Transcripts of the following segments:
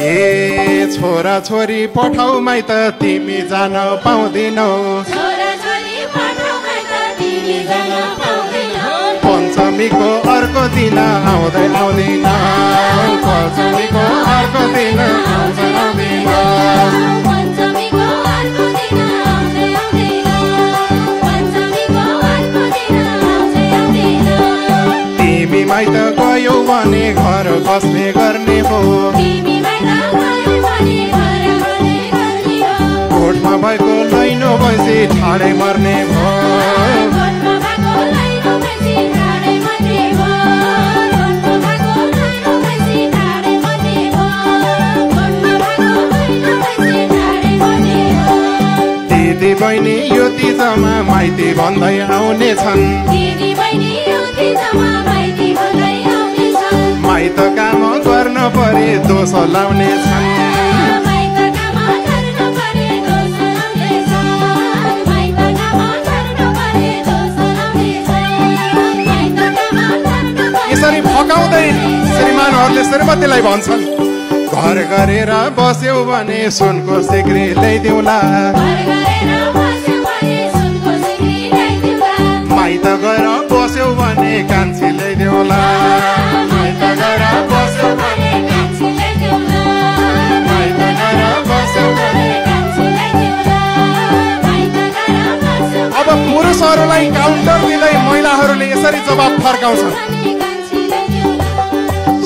ए छोरा छोरी पठाउ माइत तिमी जान पाउँदिनौ पञ्चमीको अर्को दिन आउँदै आउँदिन पञ्चमीको अर्को दिन आउँदै आउँदिन तिमी माइत गयौ भने घर बस्ने गर्ने हो कोठमा भएको लैनो भैँसी ठाडै मर्ने भो दिदी बहिनी यो तीजमा माइती भन्दै आउने छन् माइत काम गर्न परे दोष लाउने छन् यसरी फकाउँदै श्रीमानहरूले श्रीमतीलाई भन्छन् घर गरेर बस्यौ भने सुनको सिक्री ल्याइदिउँला माइत गएर बस्यौ भने कान्छी ल्याइदिउँला माइत गएर बस्यौ भने कान्छी ल्याइदिउँला माइत गएर बस्यौ भने कान्छी ल्याइदिउँला अब पुरुषहरूलाई काउन्टर दिँदै महिलाहरूले यसरी जवाब फर्काउँछन्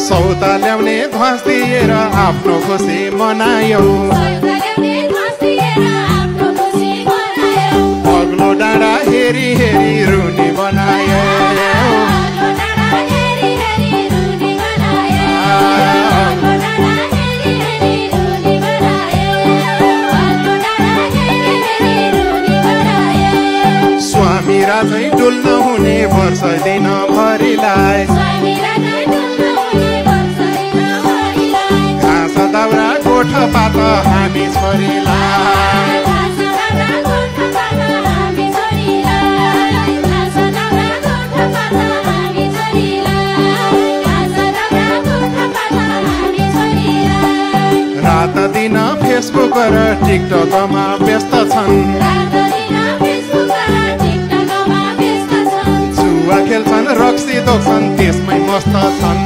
सौता ल्याउने ध्वास दिएर आफ्नो खुसी मनायौ अग्लो डाँडा हेरी हेरी रुनी बनायो स्वामी राजै डुल्न हुने वर्ष दिन भरिलाई दाउरा गोठ पात हामी छोरीलाई रात दिन फेसबुक र टिकटकमा व्यस्त छन् जुवा खेल्छन् रक्सी दोक्छन् त्यसमै मस्त छन्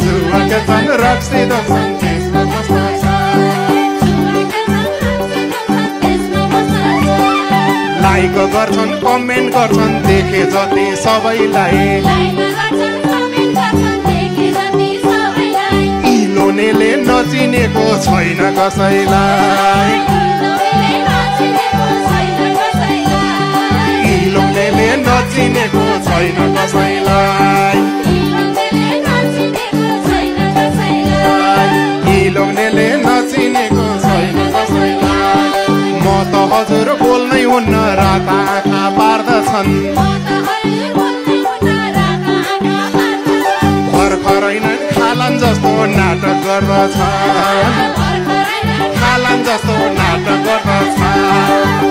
जुवा खेल्छन् रक्सी दोक्छन् त्यसमै मस्त छन् लाइक गर्छन् कमेन्ट गर्छन् देखे जति सबैलाई इलोनेले नचिनेको छैन कसैलाई इलोनेले नचिनेको छैन कसैलाई इलोनेले नचिनेको छैन कसैलाई म त हजुर बोल्नै हुन्न रात आँखा पार्दछन् भर्खरै नै खालान जस्तो नाटक गर्दछन् खालान जस्तो नाटक गर्दछन्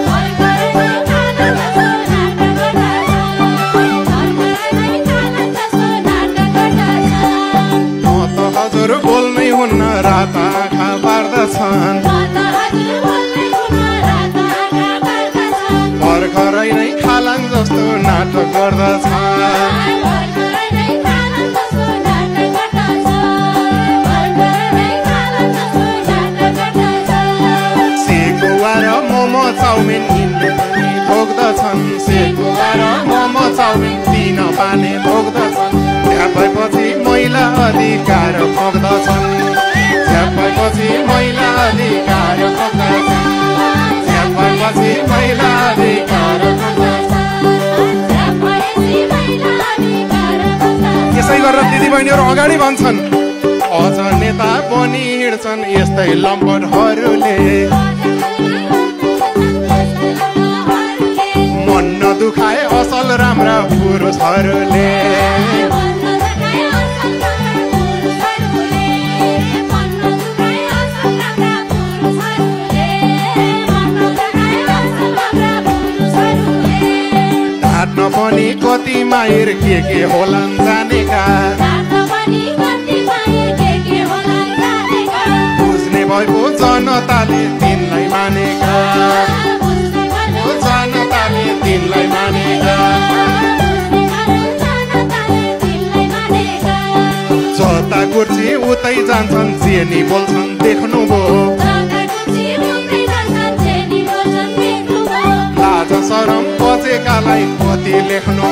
म त हजुर बोल्नै हुन्न रात आँखा पार्दछन् भर्खरै नै खालान जस्तो नाटक गर्दछन् सेकुवा र मोमो चाउमिन ठोक्दछन् सेकुवा र मोमो चाउमिन दिन पाने ठोक्दछन् त्यहाँपछि महिला अधिकार ठोक्दछन् त्यहाँपछि महिला अधिकार ठोक्दछन् त्यहाँपछि महिला अधिकार यसै गरेर दिदीबहिनीहरू अगाडि भन्छन् अझ नेता बनी हिँड्छन् यस्तै लम्बटहरूले मन नदुखाए असल राम्रा पुरुषहरूले ढाट्न पनि कति माहिर के होलान् जानेका जनताले तिनलाई मानेका जनताले तिनलाई मानेका जता कुर्सी उतै जान्छन् जेनी बोल्छन् देख्नुभयो लाज शरम बचेकालाई कति लेख्नु